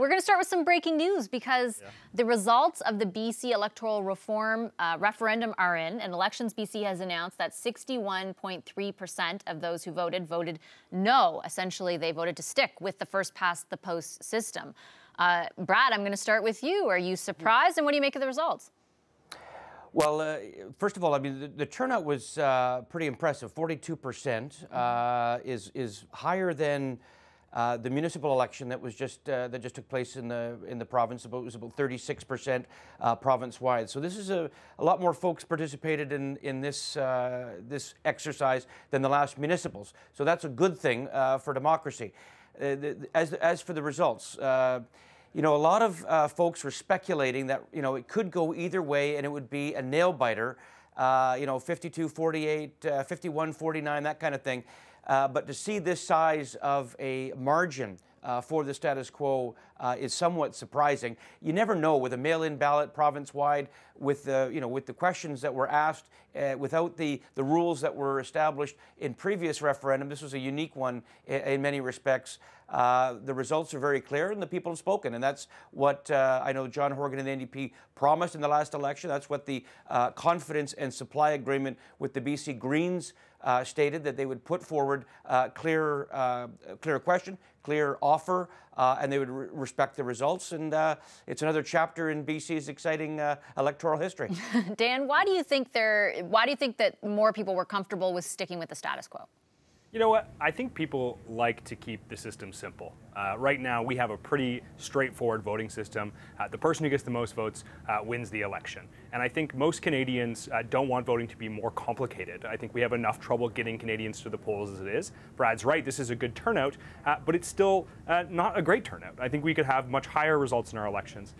We're going to start with some breaking news because the results of the BC electoral reform referendum are in, and Elections BC has announced that 61.3% of those who voted no. Essentially, they voted to stick with the first-past-the-post system. Brad, I'm going to start with you. Are you surprised, and what do you make of the results? Well, first of all, I mean, the turnout was pretty impressive. 42% is higher than the municipal election that was just took place in the province. It was about 36% province-wide. So this is a lot more folks participated in this this exercise than the last municipals. So that's a good thing for democracy. As for the results. You know, a lot of folks were speculating that, you know, it could go either way and it would be a nail-biter, you know, 52-48, 51-49, that kind of thing. But to see this size of a margin for the status quo is somewhat surprising. You never know with a mail-in ballot province-wide, with the, you know, with the questions that were asked, without the rules that were established in previous referendum. This was a unique one in many respects. The results are very clear and the people have spoken, and that's what I know John Horgan and the NDP promised in the last election. That's what the confidence and supply agreement with the BC Greens stated, that they would put forward clear question, clear offer, and they would respect the results. And it's another chapter in BC's exciting electoral history. Dan, why do you think that more people were comfortable with sticking with the status quo? You know what? I think people like to keep the system simple. Right now, we have a pretty straightforward voting system. The person who gets the most votes wins the election. And I think most Canadians don't want voting to be more complicated. I think we have enough trouble getting Canadians to the polls as it is. Brad's right, this is a good turnout, but it's still not a great turnout. I think we could have much higher results in our elections.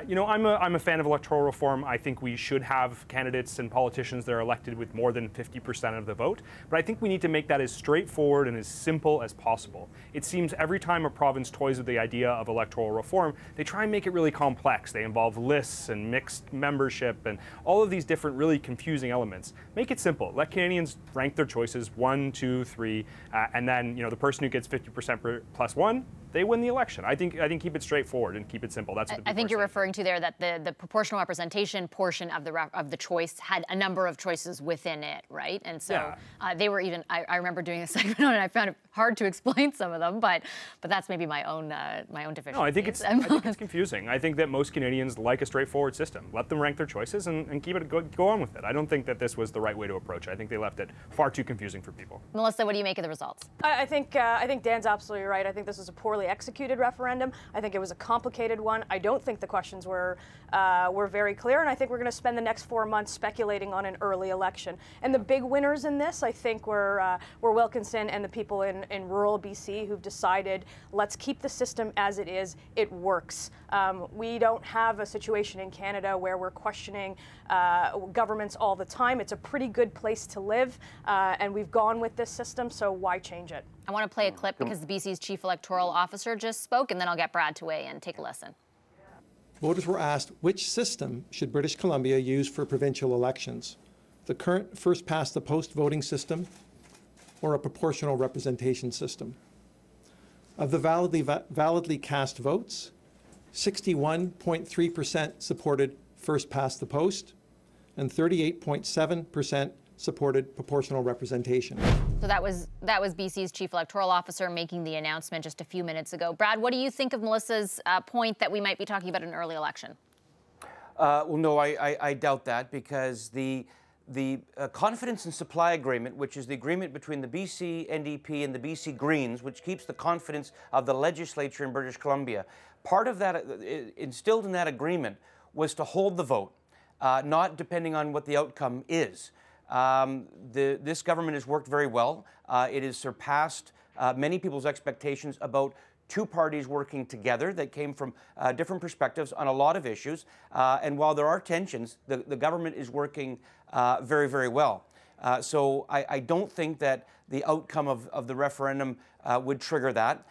You know, I'm a fan of electoral reform. I think we should have candidates and politicians that are elected with more than 50% of the vote. But I think we need to make that as straightforward and as simple as possible. It seems every time a province toys with the idea of electoral reform, they try and make it really complex. They involve lists and mixed membership and all of these different really confusing elements. Make it simple. Let Canadians rank their choices 1, 2, 3, and then, you know, the person who gets 50% plus one, they win the election. I think keep it straightforward and keep it simple. That's what I think you're referring to there, that the proportional representation portion of the choice had a number of choices within it, right? And so they were even. I remember doing a segment on it. I found it hard to explain some of them, but that's maybe my own deficiency. No, I think it's confusing. I think that most Canadians like a straightforward system. Let them rank their choices and keep it go on with it. I don't think that this was the right way to approach it. I think they left it far too confusing for people. Melissa, what do you make of the results? I think Dan's absolutely right. I think this was a poorly executed referendum. I think it was a complicated one. I don't think the questions were very clear, and I think we're going to spend the next 4 months speculating on an early election. And the big winners in this, I think, were Wilkinson and the people in rural BC who've decided, let's keep the system as it is. It works. We don't have a situation in Canada where we're questioning governments all the time. It's a pretty good place to live, and we've gone with this system, so why change it? I want to play a clip because the BC's chief electoral officer just spoke, and then I'll get Brad to weigh in. Take a listen. Voters were asked which system should British Columbia use for provincial elections, the current first-past-the-post voting system or a proportional representation system. Of the validly cast votes, 61.3% supported first-past-the-post and 38.7% supported proportional representation. So that was BC's chief electoral officer making the announcement just a few minutes ago. Brad, what do you think of Melissa's point that we might be talking about an early election? Well, no, I doubt that, because the confidence and supply agreement, which is the agreement between the BC NDP and the BC Greens, which keeps the confidence of the legislature in British Columbia, part of that, instilled in that agreement, was to hold the vote, not depending on what the outcome is. This government has worked very well. It has surpassed many people's expectations about two parties working together that came from different perspectives on a lot of issues. And while there are tensions, the government is working very, very well. So I don't think that the outcome of the referendum would trigger that.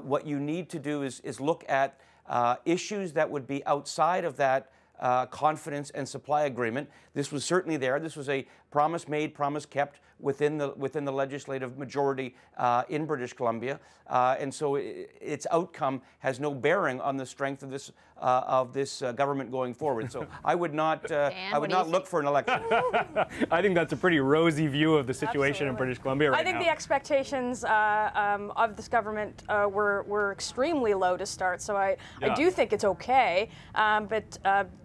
What you need to do is look at issues that would be outside of that confidence and supply agreement. This was certainly there. This was a promise made, promise kept within the legislative majority in British Columbia, and so its outcome has no bearing on the strength of this government going forward. So I would not look for an election. I think that's a pretty rosy view of the situation in British Columbia right now. I think the expectations of this government were extremely low to start, so I do think it's okay, but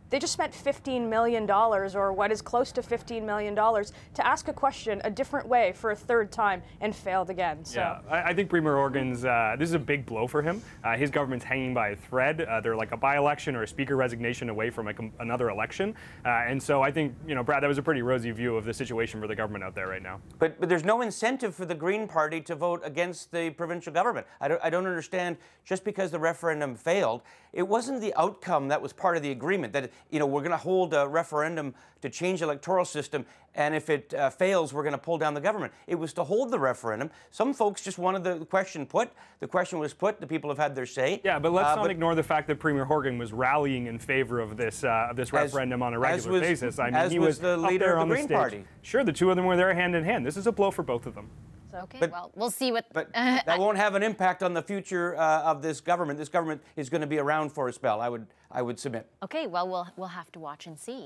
they just spent $15 million, or what is close to $15 million, to ask a question a different way for a third time and failed again. So. Yeah, I think Premier Horgan's, this is a big blow for him. His government's hanging by a thread. They're like a by-election or a speaker resignation away from another election. And so I think, Brad, that was a pretty rosy view of the situation for the government out there right now. But there's no incentive for the Green Party to vote against the provincial government. I don't understand, just because the referendum failed, it wasn't the outcome that was part of the agreement, that we're going to hold a referendum to change the electoral system, and if it fails, we're going to pull down the government. It was to hold the referendum. Some folks just wanted the question put. The question was put. The people have had their say. Yeah, but let's not ignore the fact that Premier Horgan was rallying in favor of this referendum on a regular basis. I mean, he was the leader of the Green Party. Sure, the two of them were there hand in hand. This is a blow for both of them. Okay, well, we'll see what... But that won't have an impact on the future of this government. This government is going to be around for a spell, I would submit. Okay, well, we'll have to watch and see.